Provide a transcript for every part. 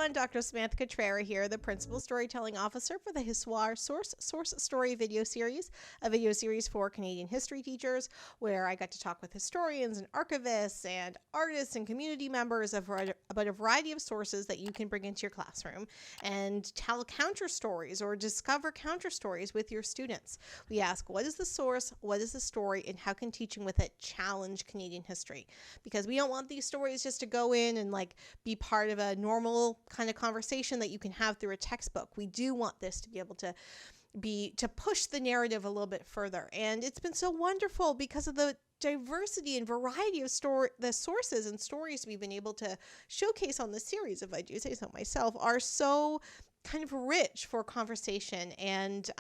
everyone. Dr. Samantha Cutrara here, the Principal Storytelling Officer for the Histoire Source Story video series, a video series for Canadian history teachers, where I got to talk with historians and archivists and artists and community members about a variety of sources that you can bring into your classroom and tell counter stories or discover counter stories with your students. We ask, what is the source, what is the story, and how can teaching with it challenge Canadian history? Because we don't want these stories just to go in and be part of a normal kind of conversation that you can have through a textbook. We do want this to be able to push the narrative a little bit further. And it's been so wonderful because of the diversity and variety of the sources and stories we've been able to showcase on this series, if I do say so myself, are so kind of rich for conversation. And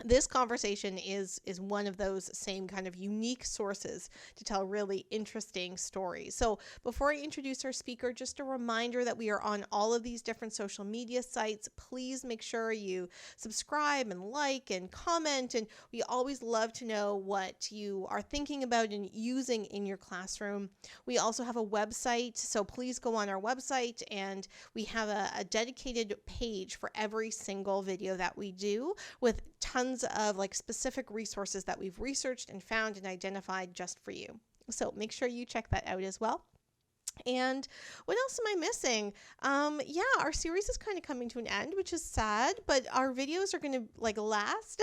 this conversation is one of those same kind of unique sources to tell really interesting stories. So before I introduce our speaker, just a reminder that we are on all of these different social media sites. Please make sure you subscribe and like and comment. And we always love to know what you are thinking about and using in your classroom. We also have a website, so please go on our website, and we have a dedicated page for every single video that we do with tons of specific resources that we've researched and found and identified just for you. So make sure you check that out as well. And what else am I missing? Our series is kind of coming to an end, which is sad, but our videos are going to last.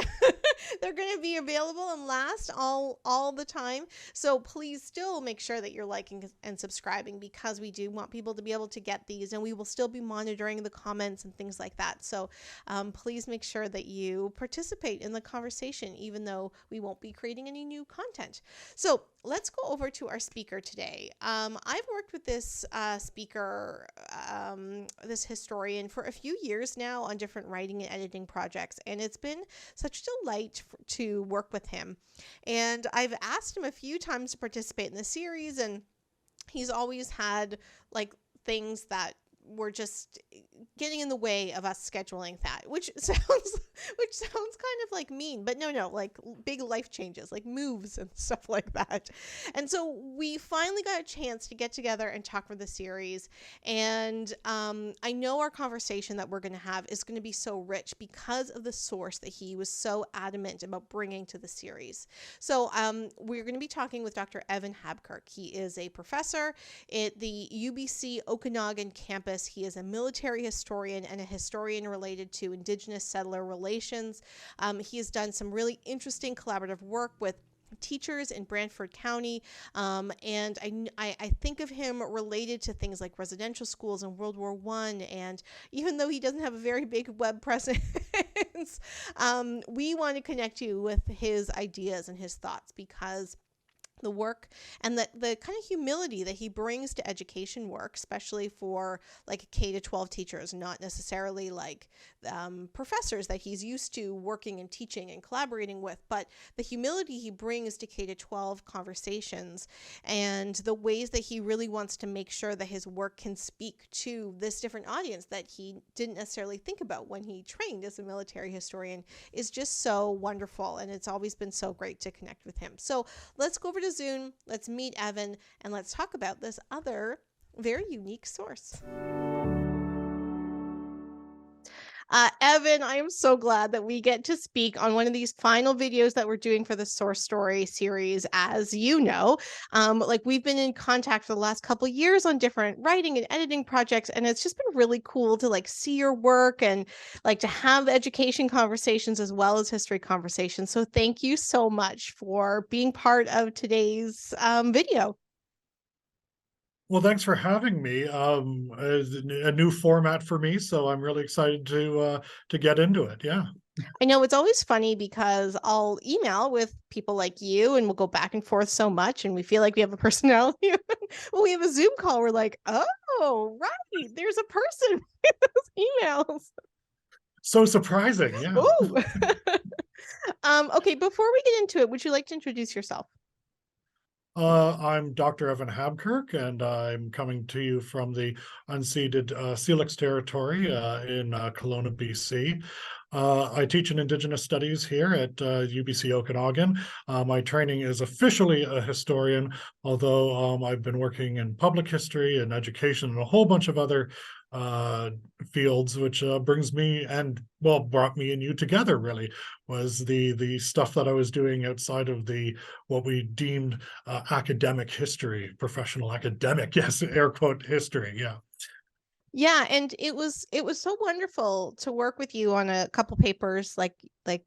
They're going to be available and last all the time. So please still make sure that you're liking and subscribing, because we do want people to be able to get these, and we will still be monitoring the comments and things like that. So please make sure that you participate in the conversation, even though we won't be creating any new content. So let's go over to our speaker today. I've worked with this speaker, this historian, for a few years now on different writing and editing projects, and it's been such a delight to work with him. And I've asked him a few times to participate in the series, and he's always had things that were just getting in the way of us scheduling that, which sounds kind of mean, but no, big life changes, moves and stuff like that. And so we finally got a chance to get together and talk for the series. And I know our conversation that we're going to have is going to be so rich because of the source that he was so adamant about bringing to the series. So we're going to be talking with Dr. Evan Habkirk. He is a professor at the UBC Okanagan campus. He is a military historian and a historian related to Indigenous settler relations. He has done some really interesting collaborative work with teachers in Brantford County, and I think of him related to things like residential schools in World War I. And even though he doesn't have a very big web presence, we want to connect you with his ideas and his thoughts, because the work and the kind of humility that he brings to education work, especially for K-12 teachers, not necessarily professors that he's used to working and teaching and collaborating with, but the humility he brings to K-12 conversations and the ways that he really wants to make sure that his work can speak to this different audience that he didn't necessarily think about when he trained as a military historian is just so wonderful. And it's always been so great to connect with him. So let's go over to Zoom, let's meet Evan, and let's talk about this other very unique source. Evan, I am so glad that we get to speak on one of these final videos that we're doing for the Source Story series. As you know, we've been in contact for the last couple of years on different writing and editing projects, and it's just been really cool to see your work and to have education conversations as well as history conversations. So thank you so much for being part of today's video. Well, thanks for having me. A new format for me, so I'm really excited to get into it. Yeah. I know it's always funny because I'll email with people like you and we'll go back and forth so much and we feel like we have a personality. When we have a Zoom call, we're like, oh, right, there's a person in those emails. So surprising. Yeah. Okay, before we get into it, would you like to introduce yourself? I'm Dr. Evan Habkirk, and I'm coming to you from the unceded Syilx territory in Kelowna, BC. I teach in Indigenous Studies here at UBC Okanagan. My training is officially a historian, although I've been working in public history and education and a whole bunch of other uh, fields, which brings me and well brought me and you together. Really, was the stuff that I was doing outside of the what we deemed academic history, professional academic, yes, air quote history, yeah. Yeah, and it was so wonderful to work with you on a couple papers, like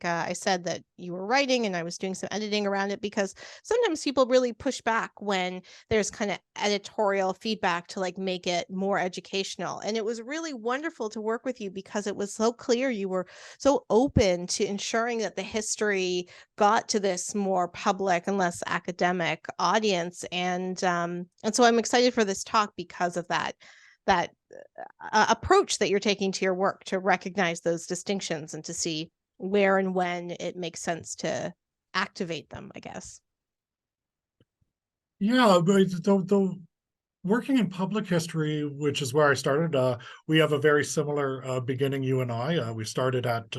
I said that you were writing, and I was doing some editing around it, because sometimes people really push back when there's kind of editorial feedback to like make it more educational. And it was really wonderful to work with you because it was so clear you were so open to ensuring that the history got to this more public and less academic audience. And so I'm excited for this talk because of that approach that you're taking to your work, to recognize those distinctions and to see where and when it makes sense to activate them, I guess. Yeah, but the working in public history, which is where I started, we have a very similar beginning, you and I. We started at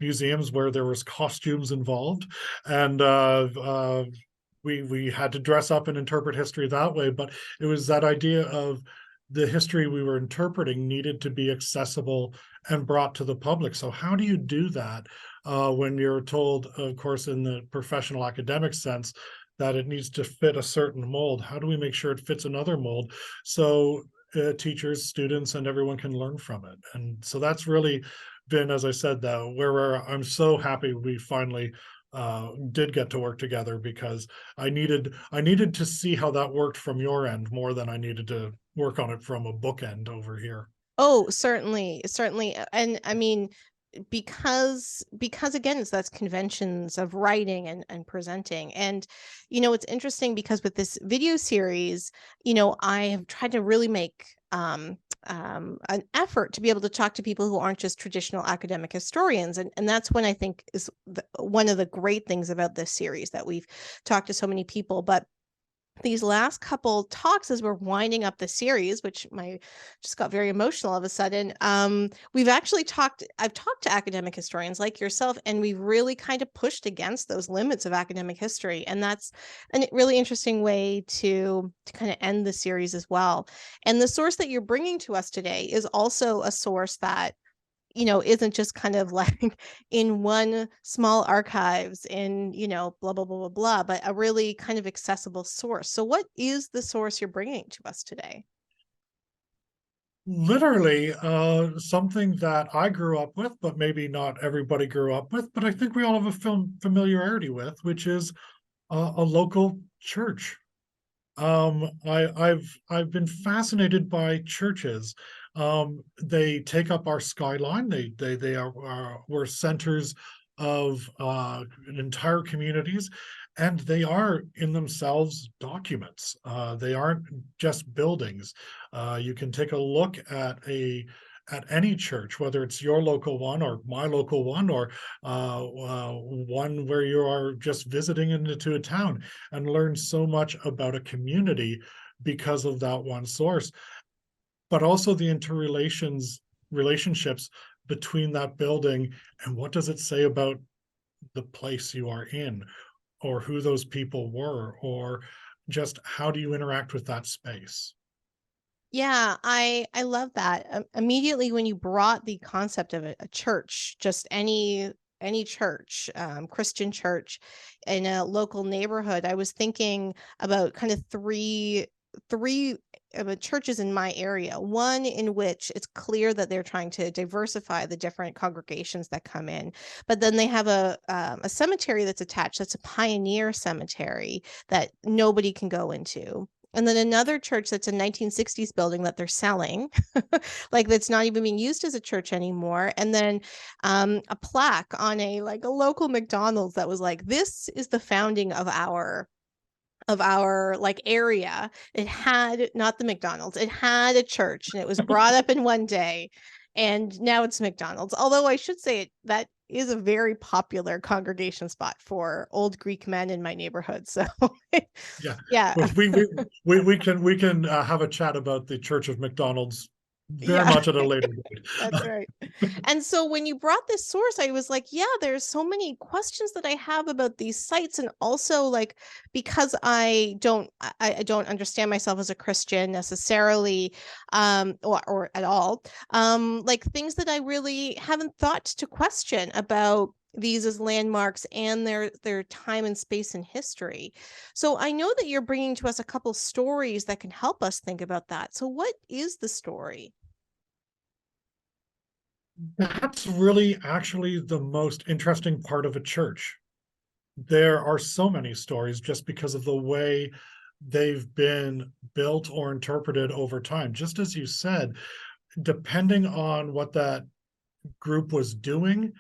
museums where there was costumes involved, and we had to dress up and interpret history that way. But it was that idea of the history we were interpreting needed to be accessible and brought to the public. So how do you do that when you're told, of course, in the professional academic sense, that it needs to fit a certain mold? How do we make sure it fits another mold so teachers, students, and everyone can learn from it? And so that's really been, as I said, though, where I'm so happy we finally did get to work together, because I needed to see how that worked from your end more than I needed to work on it from a book end over here. Oh, certainly, certainly. And I mean, because again, it's that's conventions of writing and presenting. And it's interesting because with this video series, I have tried to really make an effort to be able to talk to people who aren't just traditional academic historians. And that's when I think is one of the great things about this series, that we've talked to so many people. But these last couple talks, as we're winding up the series, which my just got very emotional all of a sudden, I've talked to academic historians like yourself, and we've really kind of pushed against those limits of academic history. And that's a really interesting way to kind of end the series as well. And the source that you're bringing to us today is also a source that isn't just kind of like in one small archives in, blah, blah, blah, blah, blah, but a really kind of accessible source. So what is the source you're bringing to us today? Literally, something that I grew up with, but maybe not everybody grew up with, but I think we all have a familiarity with, which is a local church. I've been fascinated by churches. They take up our skyline. They are were centers of entire communities, and they are in themselves documents. They aren't just buildings. You can take a look at any church, whether it's your local one or my local one, or one where you are just visiting into a town, and learn so much about a community because of that one source, but also the relationships between that building, and what does it say about the place you are in, or who those people were, or just how do you interact with that space. Yeah, I love that. Immediately when you brought the concept of a church, just any church, Christian church in a local neighborhood, I was thinking about kind of three churches in my area. One in which it's clear that they're trying to diversify the different congregations that come in, but then they have a cemetery that's attached. That's a pioneer cemetery that nobody can go into. And then another church that's a 1960s building that they're selling, like that's not even being used as a church anymore. And then a plaque on a local McDonald's that was like, "This is the founding of our like area." It had not the McDonald's, it had a church, and it was brought up in one day, and now it's McDonald's. Although I should say that is a very popular congregation spot for old Greek men in my neighborhood. So Yeah, yeah. well, we can have a chat about the Church of McDonald's very Yeah. much at a later That's date. right. And so when you brought this source, I was like, yeah, there's so many questions that I have about these sites. And also like, because I don't understand myself as a Christian necessarily, or at all, like things that I really haven't thought to question about these as landmarks and their time and space in history. So I know that you're bringing to us a couple stories that can help us think about that. So what is the story? That's really actually the most interesting part of a church. There are so many stories just because of the way they've been built or interpreted over time. Just as you said, depending on what that group was doing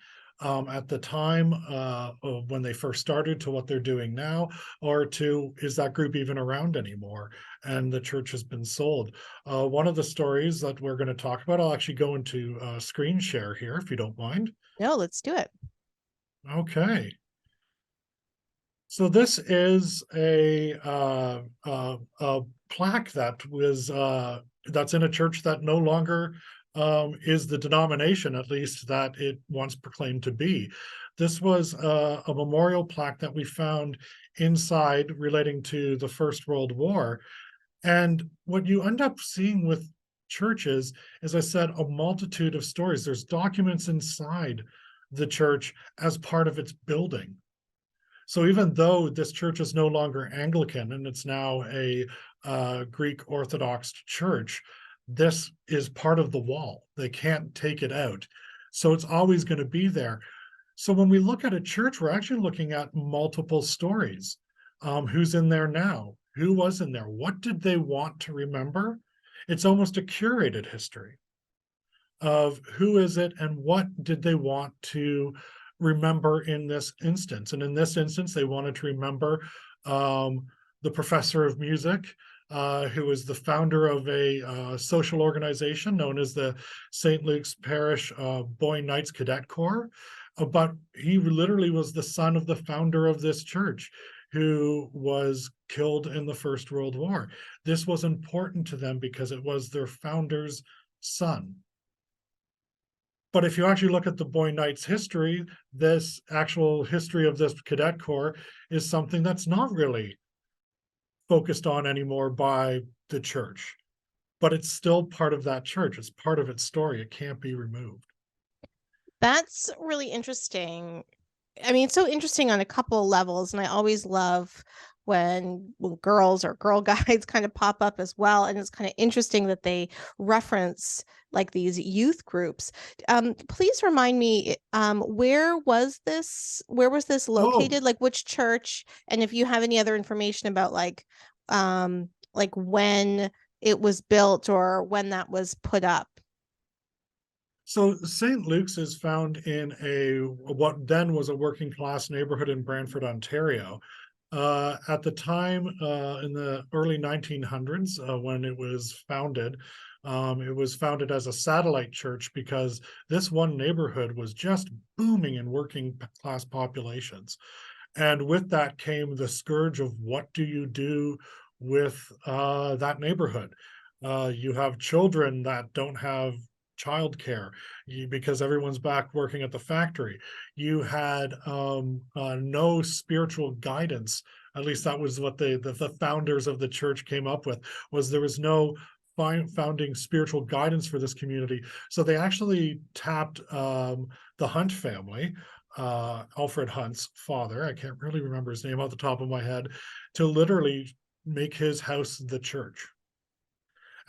at the time of when they first started to what they're doing now, or to is that group even around anymore? And the church has been sold. One of the stories that we're going to talk about, I'll actually go into screen share here if you don't mind. No, let's do it. Okay. So this is a plaque that was that's in a church that no longer is the denomination, at least that it once proclaimed to be. This was a memorial plaque that we found inside relating to the First World War. And what you end up seeing with churches, as I said, a multitude of stories. There's documents inside the church as part of its building. So even though this church is no longer Anglican and it's now a Greek Orthodox church, this is part of the wall. They can't take it out. So it's always going to be there. So when we look at a church, we're actually looking at multiple stories. Who's in there now? Who was in there? What did they want to remember? It's almost a curated history of who is it and what did they want to remember in this instance. And in this instance, they wanted to remember the professor of music, who was the founder of a social organization known as the St. Luke's Parish Boy Knights Cadet Corps. But he literally was the son of the founder of this church who was killed in the First World War. This was important to them because it was their founder's son. But if you actually look at the Boy Knights history, this actual history of this cadet corps is something that's not really focused on anymore by the church. But it's still part of that church. It's part of its story. It can't be removed. That's really interesting. I mean, it's so interesting on a couple of levels, and I always love when girls or girl guides kind of pop up as well, and it's kind of interesting that they reference like these youth groups. Please remind me, where was this Oh, located? Like which church? And if you have any other information about like when it was built or when that was put up. so St. Luke's is found in a what then was a working class neighborhood in Brantford, Ontario. At the time, in the early 1900s, when it was founded as a satellite church because this one neighborhood was just booming in working class populations. And with that came the scourge of what do you do with that neighborhood? You have children that don't have childcare because everyone's back working at the factory. You had no spiritual guidance. At least that was what the founders of the church came up with. Was there was no founding spiritual guidance for this community. So they actually tapped the Hunt family, Alfred Hunt's father, I can't really remember his name off the top of my head, to literally make his house the church.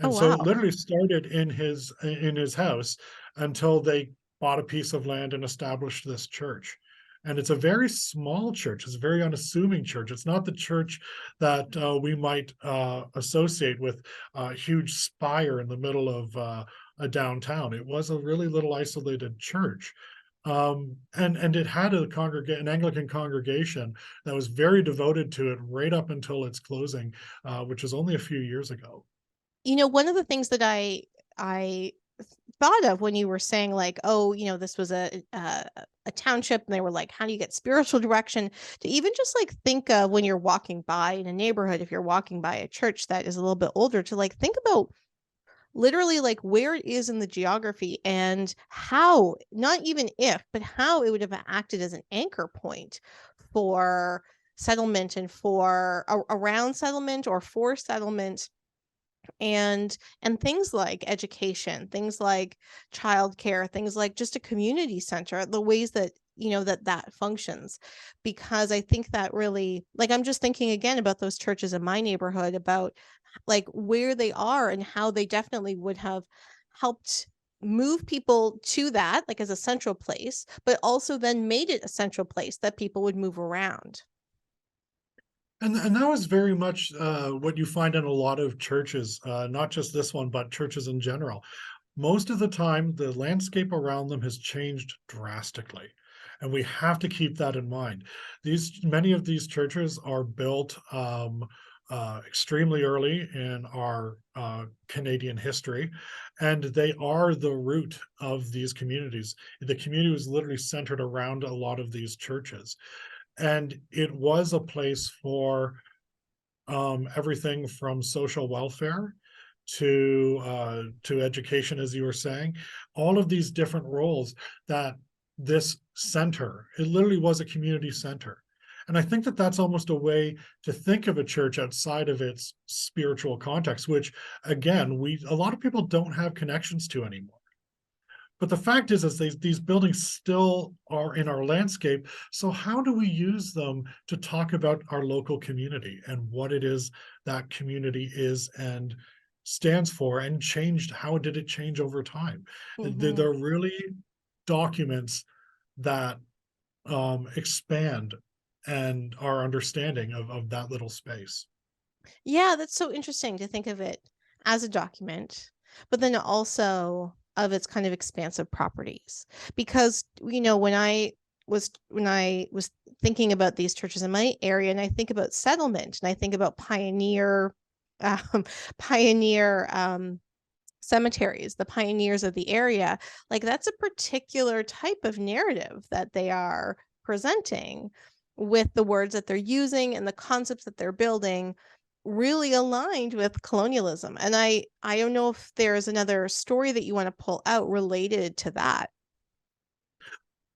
Oh, And so it wow. literally started in his house until they bought a piece of land and established this church. And it's a very small church. It's a very unassuming church. It's not the church that we might associate with a huge spire in the middle of a downtown. It was a really little isolated church. And it had an Anglican congregation that was very devoted to it right up until its closing, which was only a few years ago. One of the things that I thought of when you were saying like, oh, this was a township, and they were like, how do you get spiritual direction? To even just like think of when you're walking by in a neighborhood, if you're walking by a church that is a little bit older, to like think about literally like where it is in the geography and how, not even if, but how it would have acted as an anchor point for settlement and for around settlement or for settlement, and things like education, things like childcare, things like just a community center, the ways that that functions. Because I think that really, like, I'm just thinking again about those churches in my neighborhood, about like where they are and how they definitely would have helped move people to that, like as a central place, but also then made it a central place that people would move around. And that was very much what you find in a lot of churches, not just this one, but churches in general. Most of the time, the landscape around them has changed drastically, and we have to keep that in mind. Many of these churches are built extremely early in our Canadian history, and they are the root of these communities. The community was literally centered around a lot of these churches, and it was a place for everything from social welfare to education, as you were saying, all of these different roles that this center, it literally was a community center. And I think that that's almost a way to think of a church outside of its spiritual context, which again, a lot of people don't have connections to anymore. But the fact is these buildings still are in our landscape. So how do we use them to talk about our local community and what it is that community is and stands for, and changed? How did it change over time? Mm-hmm. They're really documents that expand and our understanding of that little space. Yeah, that's so interesting to think of it as a document, but then also of its kind of expansive properties. Because, when I was thinking about these churches in my area, and I think about settlement, and I think about um, pioneer cemeteries, the pioneers of the area, like that's a particular type of narrative that they are presenting, with the words that they're using and the concepts that they're building, really aligned with colonialism. And I don't know if there's another story that you want to pull out related to that.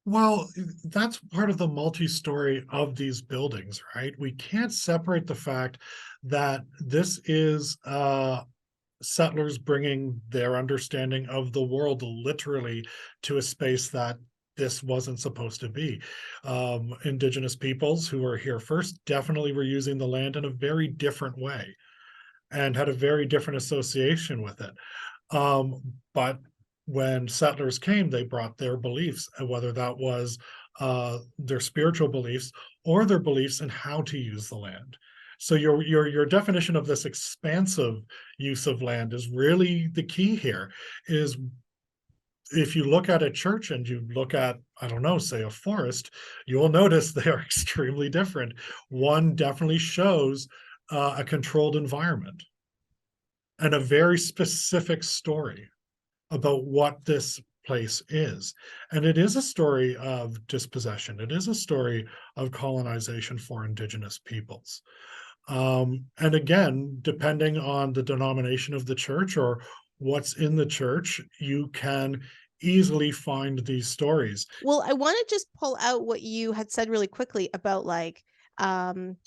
Well, that's part of the multi-story of these buildings, right? We can't separate the fact that this is settlers bringing their understanding of the world literally to a space that this wasn't supposed to be. Indigenous peoples who were here first definitely were using the land in a very different way and had a very different association with it. But when settlers came, they brought their beliefs, whether that was their spiritual beliefs or their beliefs in how to use the land. So your definition of this expansive use of land is really the key here. Is if you look at a church and you look at, I don't know, say a forest, you will notice they are extremely different. One definitely shows a controlled environment and a very specific story about what this place is. And it is a story of dispossession. It is a story of colonization for Indigenous peoples. And again, depending on the denomination of the church or what's in the church, you can easily find these stories. Well, I want to just pull out what you had said really quickly about like, um,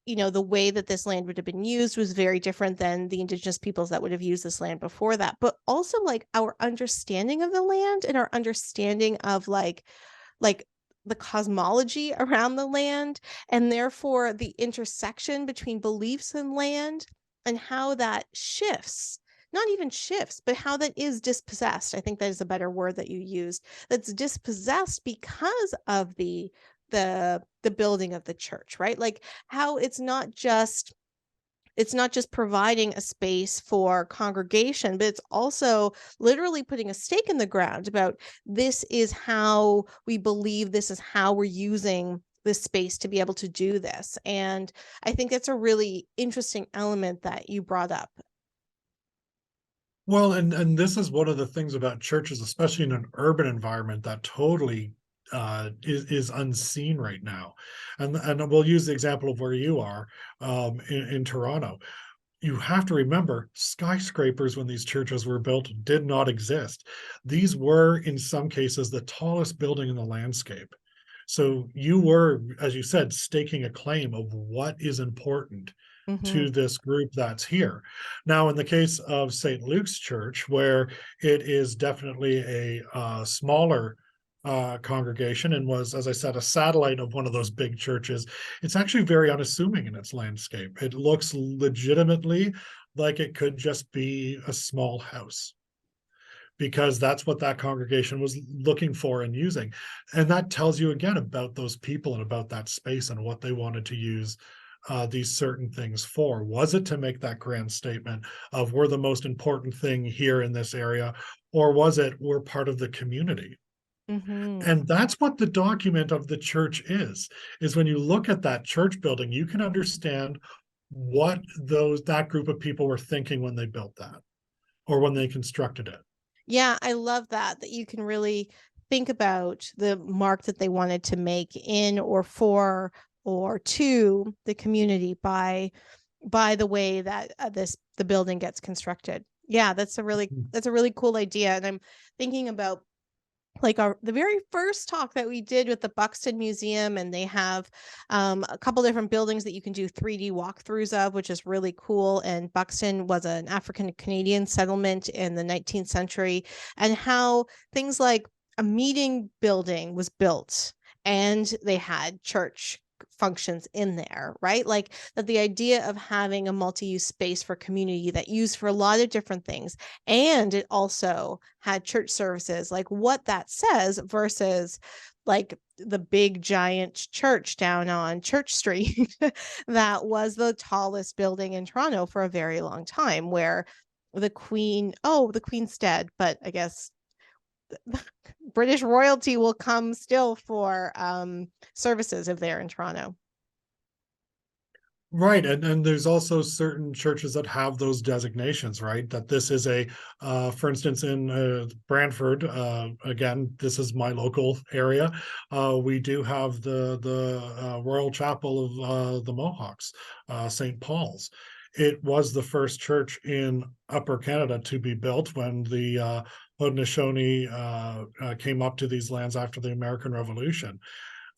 the way that this land would have been used was very different than the indigenous peoples that would have used this land before that. But also like our understanding of the land and our understanding of like the cosmology around the land, and therefore the intersection between beliefs and land, and how that shifts, not even shifts, but how that is dispossessed. I think that is a better word that you used. That's dispossessed because of the building of the church, right? Like how it's not just providing a space for congregation, but it's also literally putting a stake in the ground about, this is how we believe, this is how we're using this space to be able to do this. And I think that's a really interesting element that you brought up. Well, and this is one of the things about churches, especially in an urban environment, that totally is unseen right now. And we'll use the example of where you are in Toronto. you have to remember skyscrapers when these churches were built did not exist. These were, in some cases, the tallest building in the landscape. So you were, as you said, staking a claim of what is important Mm-hmm. to this group that's here. Now, in the case of St. Luke's Church, where it is definitely a smaller congregation and was, as I said, a satellite of one of those big churches, it's actually very unassuming in its landscape. It looks legitimately like it could just be a small house because that's what that congregation was looking for and using. And that tells you again about those people and about that space and what they wanted to use these certain things for. Was it to make that grand statement of we're the most important thing here in this area, or was it we're part of the community? Mm-hmm. And that's what the document of the church is when you look at that church building, you can understand what that group of people were thinking when they built that or when they constructed it. Yeah, I love that you can really think about the mark that they wanted to make in or for or to the community by the way that the building gets constructed. Yeah, that's a really cool idea, and I'm thinking about like the very first talk that we did with the Buxton Museum, and they have a couple different buildings that you can do 3D walkthroughs of, which is really cool. And Buxton was an African Canadian settlement in the 19th century, and how things like a meeting building was built and they had church functions in there, right? Like that the idea of having a multi-use space for community that used for a lot of different things, and it also had church services, like what that says versus like the big giant church down on Church Street that was the tallest building in Toronto for a very long time, where the Queen's dead, but I guess British royalty will come still for services if they're in Toronto. Right, and there's also certain churches that have those designations, right? That this is for instance, in Brantford, again, this is my local area. We do have the Royal Chapel of the Mohawks, St. Paul's. It was the first church in Upper Canada to be built when the Haudenosaunee came up to these lands after the American Revolution,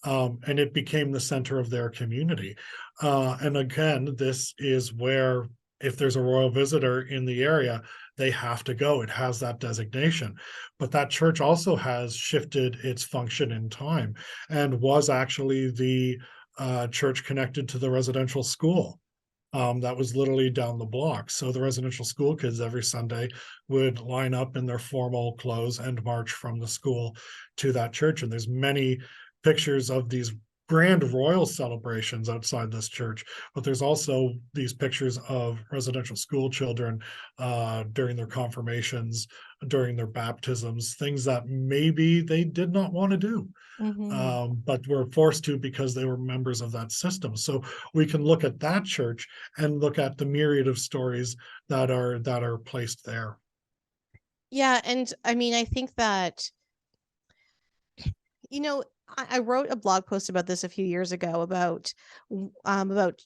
and it became the center of their community. And again, this is where if there's a royal visitor in the area, they have to go. It has that designation. But that church also has shifted its function in time and was actually the church connected to the residential school. That was literally down the block. So the residential school kids every Sunday would line up in their formal clothes and march from the school to that church. And there's many pictures of these grand royal celebrations outside this church, but there's also these pictures of residential school children during their confirmations, during their baptisms, things that maybe they did not want to do, Mm-hmm. but were forced to because they were members of that system. So we can look at that church and look at the myriad of stories that are placed there. Yeah, and I mean, I think that you know, I wrote a blog post about this a few years ago about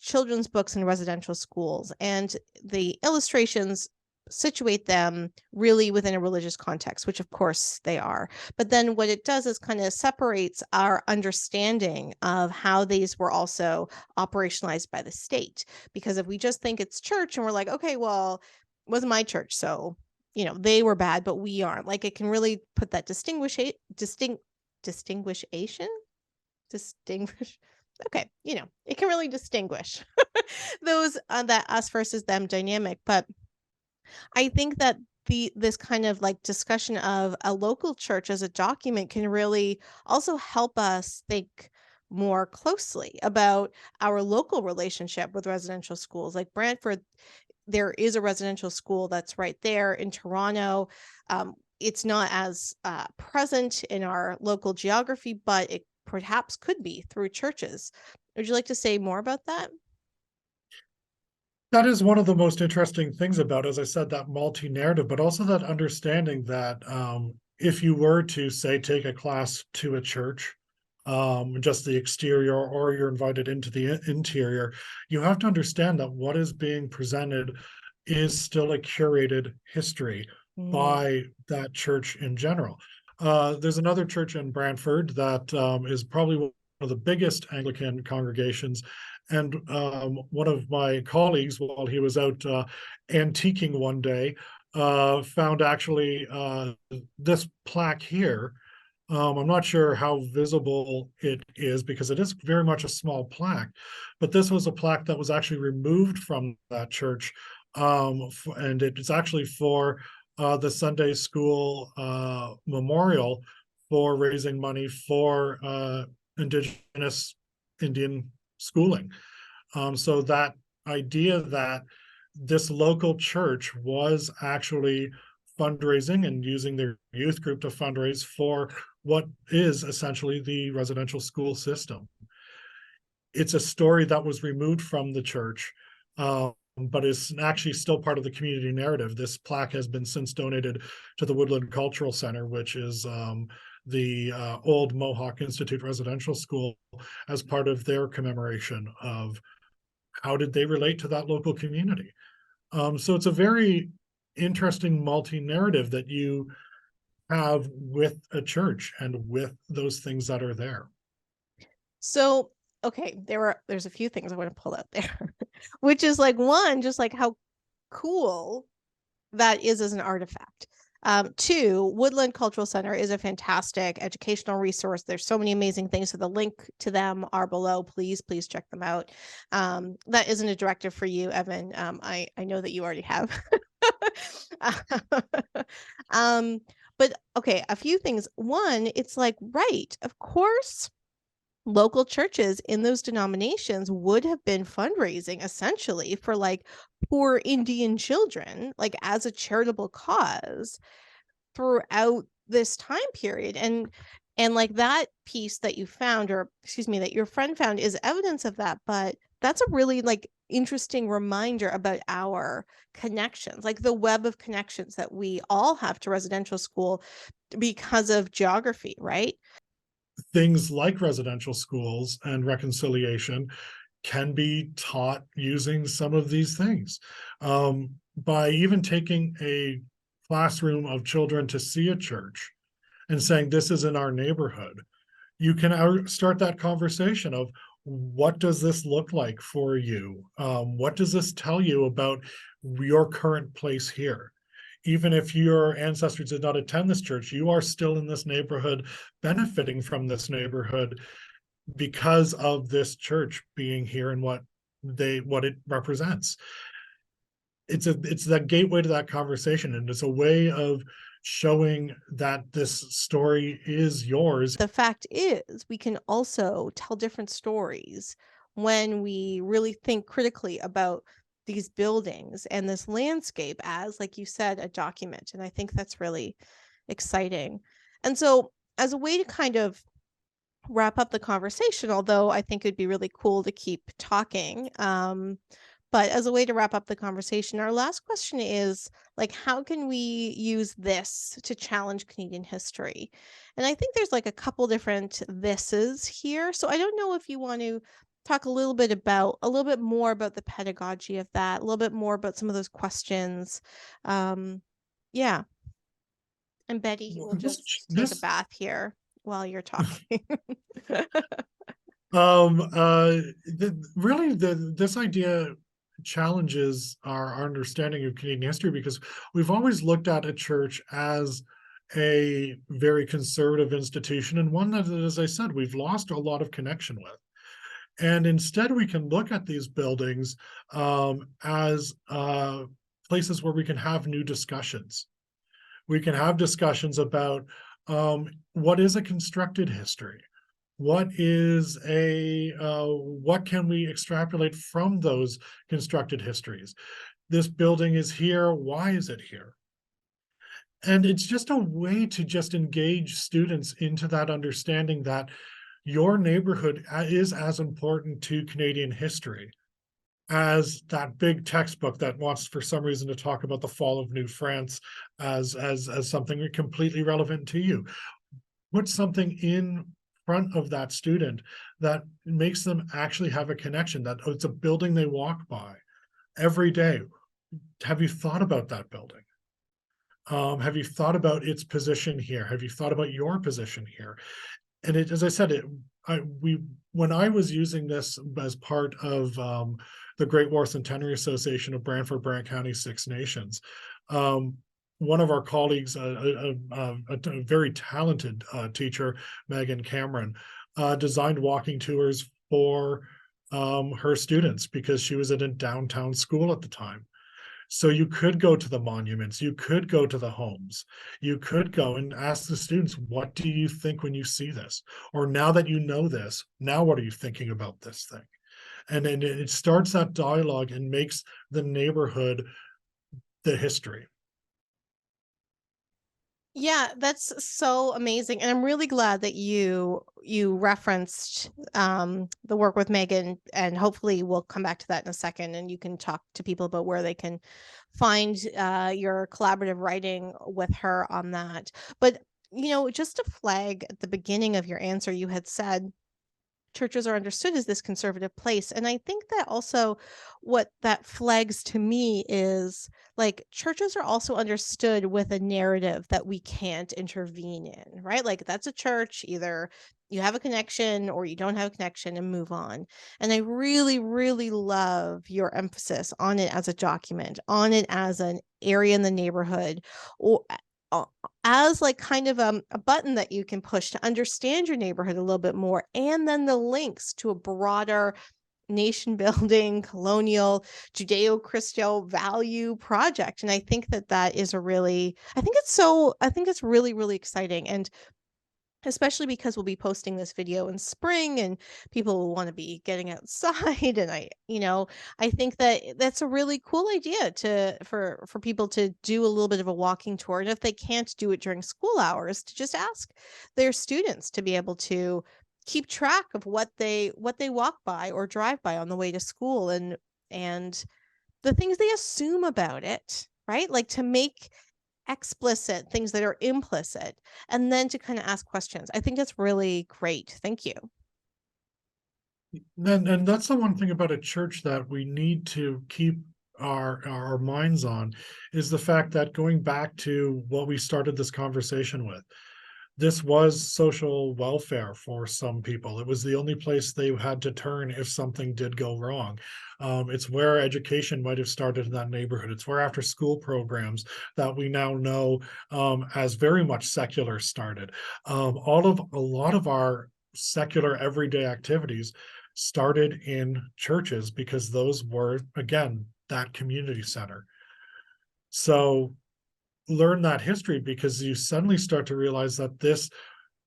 children's books in residential schools, and the illustrations situate them really within a religious context, which of course they are. But then what it does is kind of separates our understanding of how these were also operationalized by the state. Because if we just think it's church and we're like, okay, well, it wasn't my church, so they were bad, but we aren't. Like it can really put that distinguishation distinguish okay, it can really distinguish those that us versus them dynamic. But I think that this kind of like discussion of a local church as a document can really also help us think more closely about our local relationship with residential schools. Like Brantford, there is a residential school that's right there in Toronto. It's not as present in our local geography, but it perhaps could be through churches. Would you like to say more about that? That is one of the most interesting things about, as I said, that multi-narrative, but also that understanding that if you were to say take a class to a church, just the exterior, or you're invited into the interior, you have to understand that what is being presented is still a curated history Mm. by that church in general. There's another church in Brantford that is probably one of the biggest Anglican congregations. And one of my colleagues, while he was out antiquing one day, found actually this plaque here. I'm not sure how visible it is because it is very much a small plaque, but this was a plaque that was actually removed from that church. And it's actually for the Sunday school memorial for raising money for Indigenous Indian schooling. So that idea that this local church was actually fundraising and using their youth group to fundraise for what is essentially the residential school system. It's a story that was removed from the church, but is actually still part of the community narrative. This plaque has been since donated to the Woodland Cultural Center, which is the old Mohawk Institute Residential School, as part of their commemoration of how did they relate to that local community. So it's a very interesting multi-narrative that you have with a church and with those things that are there. So, okay, there's a few things I want to pull out there, which is like one, just like how cool that is as an artifact. Two, Woodland Cultural Center is a fantastic educational resource. There's so many amazing things. So the link to them are below. Please check them out. That isn't a directive for you, Evan. I know that you already have. um, but okay, a few things. One, it's like, right, of course, local churches in those denominations would have been fundraising essentially for like poor Indian children, like as a charitable cause throughout this time period. And like that piece that you found, or excuse me, that your friend found, is evidence of that. But that's a really like interesting reminder about our connections, like the web of connections that we all have to residential school because of geography, right? Things like residential schools and reconciliation can be taught using some of these things. By even taking a classroom of children to see a church and saying, this is in our neighborhood, you can start that conversation of, what does this look like for you? What does this tell you about your current place here? Even if your ancestors did not attend this church, you are still in this neighborhood, benefiting from this neighborhood because of this church being here and what it represents. It's that gateway to that conversation, and it's a way of showing that this story is yours. The fact is, we can also tell different stories when we really think critically about these buildings and this landscape as, like you said, a document. And I think that's really exciting. And so, as a way to kind of wrap up the conversation, although I think it'd be really cool to keep talking, but as a way to wrap up the conversation, our last question is like, how can we use this to challenge Canadian history? And I think there's like a couple different thises here. So I don't know if you want to talk a little bit more about the pedagogy of that, a little bit more about some of those questions. Yeah. And Betty will just take a This bath here while you're talking. really this idea challenges our understanding of Canadian history, because we've always looked at a church as a very conservative institution, and one that, as I said, we've lost a lot of connection with. And instead, we can look at these buildings as places where we can have new discussions. We can have discussions about what is a constructed history, what can we extrapolate from those constructed histories. This building is here, why is it here? And it's just a way to just engage students into that understanding that your neighborhood is as important to Canadian history as that big textbook that wants, for some reason, to talk about the fall of New France as something completely relevant to you. Put something in front of that student that makes them actually have a connection, that it's a building they walk by every day. Have you thought about that building? Have you thought about its position here? Have you thought about your position here? And it, as I said, when I was using this as part of the Great War Centenary Association of Brantford, Brant County, Six Nations, one of our colleagues, a very talented teacher, Megan Cameron, designed walking tours for her students because she was in a downtown school at the time. So you could go to the monuments, you could go to the homes, you could go and ask the students, what do you think when you see this? Or now that you know this, now what are you thinking about this thing? And then it starts that dialogue and makes the neighborhood the history. Yeah, that's so amazing. And I'm really glad that you referenced the work with Megan, and hopefully we'll come back to that in a second and you can talk to people about where they can find your collaborative writing with her on that. But just to flag at the beginning of your answer, you had said churches are understood as this conservative place. And I think that also what that flags to me is like churches are also understood with a narrative that we can't intervene in, right? Like that's a church, either you have a connection or you don't have a connection and move on. And I really, really love your emphasis on it as a document, on it as an area in the neighborhood, or as like kind of a button that you can push to understand your neighborhood a little bit more, and then the links to a broader nation building, colonial, Judeo-Christian value project. And I think that is I think it's really, really exciting. And especially because we'll be posting this video in spring and people will want to be getting outside. And I think that that's a really cool idea for people to do a little bit of a walking tour. And if they can't do it during school hours, to just ask their students to be able to keep track of what they walk by or drive by on the way to school, and the things they assume about it, right? Like to make explicit things that are implicit, and then to kind of ask questions. I think that's really great. Thank you. And that's the one thing about a church that we need to keep our minds on, is the fact that, going back to what we started this conversation with, this was social welfare for some people. It was the only place they had to turn if something did go wrong. It's where education might have started in that neighborhood. It's where after school programs that we now know as very much secular started. A lot of our secular everyday activities started in churches because those were, again, that community center. So learn that history, because you suddenly start to realize that this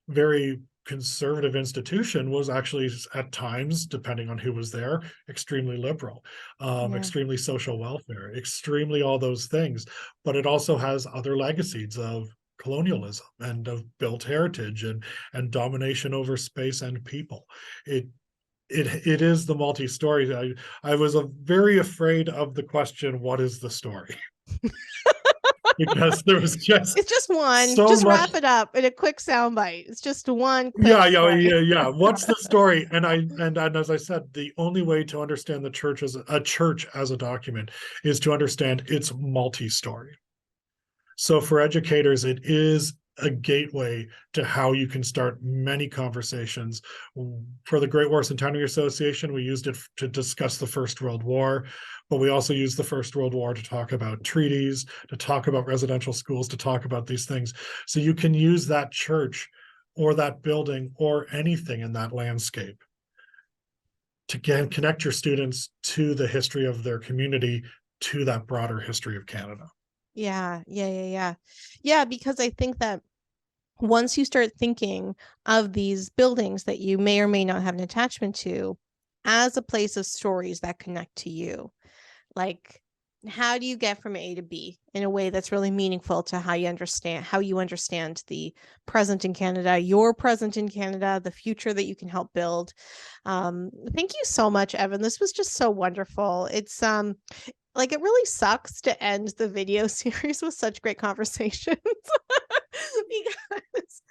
very conservative institution was actually, at times, depending on who was there, extremely liberal, Yeah. extremely social welfare, extremely all those things. But it also has other legacies of colonialism and of built heritage and domination over space and people. It is the multi-story. I was very afraid of the question, what is the story? Because there was just It's just one. so Just much. wrap it up in a quick soundbite. It's just one quick story. Yeah. What's the story? And as I said, the only way to understand the church as a church as a document is to understand its multi-story. So for educators, it is a gateway to how you can start many conversations. For the Great War Centenary Association, we used it to discuss the First World War, but we also used the First World War to talk about treaties, to talk about residential schools, to talk about these things. So you can use that church or that building or anything in that landscape to connect your students to the history of their community, to that broader history of Canada. Yeah, because I think that once you start thinking of these buildings that you may or may not have an attachment to as a place of stories that connect to you, like how do you get from A to B in a way that's really meaningful to how you understand the present in Canada, your present in Canada, the future that you can help build. Thank you so much, Evan. This was just so wonderful. It's like it really sucks to end the video series with such great conversations because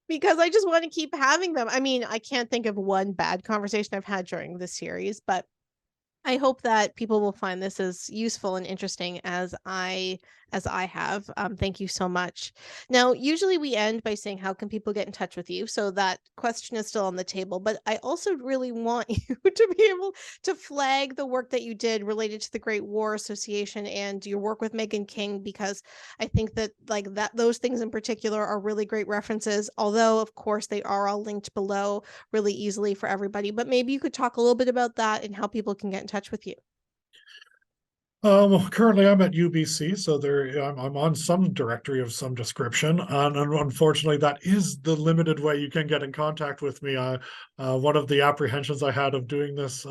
because I just want to keep having them. I mean, I can't think of one bad conversation I've had during this series, but I hope that people will find this as useful and interesting as I have. Thank you so much. Now, usually we end by saying, how can people get in touch with you? So that question is still on the table, but I also really want you to be able to flag the work that you did related to the Great War Association and your work with Megan King, because I think that like that those things in particular are really great references. Although, of course, they are all linked below really easily for everybody. But maybe you could talk a little bit about that and how people can get in touch with you. Currently, I'm at UBC, so I'm on some directory of some description, and unfortunately, that is the limited way you can get in contact with me. One of the apprehensions I had of doing this,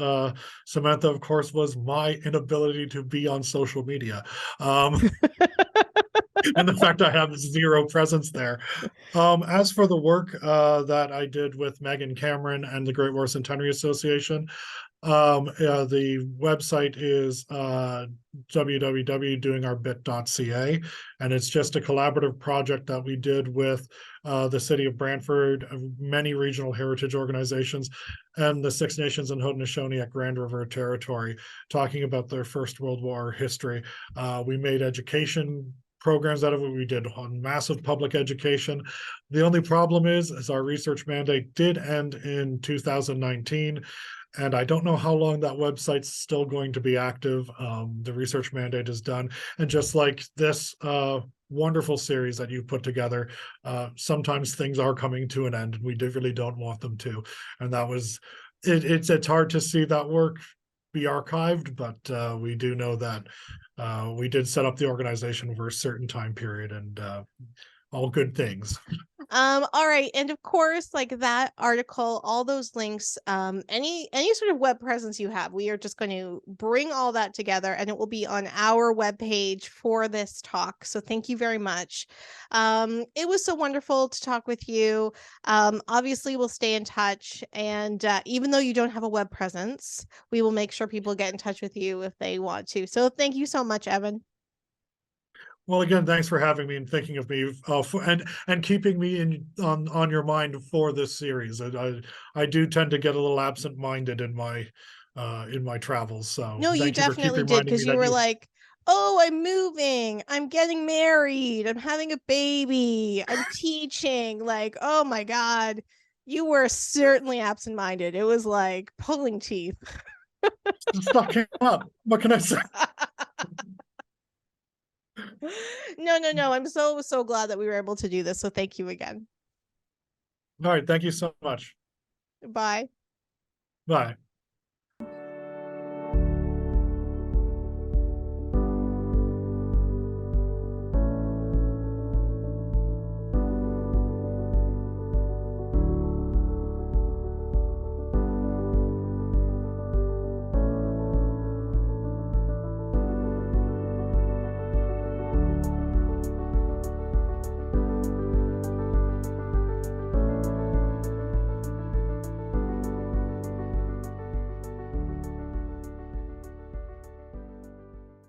Samantha, of course, was my inability to be on social media, and the fact I have zero presence there. As for the work that I did with Megan Cameron and the Great War Centenary Association, the website is www.doingourbit.ca, and it's just a collaborative project that we did with the city of Brantford, many regional heritage organizations, and the Six Nations and Haudenosaunee at Grand River Territory, talking about their First World War history. We made education programs out of it. We did on massive public education. The only problem is our research mandate did end in 2019. And I don't know how long that website's still going to be active. The research mandate is done. And just like this wonderful series that you put together, sometimes things are coming to an end, and we really don't want them to. And that was, it's hard to see that work be archived, but we do know that we did set up the organization for a certain time period, and all good things. All right, and of course, like that article, all those links, any sort of web presence you have, we are just going to bring all that together, and it will be on our webpage for this talk. So thank you very much. It was so wonderful to talk with you. Obviously, we'll stay in touch, and even though you don't have a web presence, we will make sure people get in touch with you if they want to. So thank you so much, Evan. Well, again, thanks for having me and thinking of me, and keeping me on your mind for this series. I do tend to get a little absent-minded in my travels, so No, you thank you for keep definitely did, reminding me because you that were you. like, "Oh, I'm moving. I'm getting married. I'm having a baby. I'm teaching." Like, oh my God, you were certainly absent-minded. It was like pulling teeth. Stuff came up. What can I say? No, no, no. I'm so glad that we were able to do this. So thank you again. All right, thank you so much. Bye. Bye.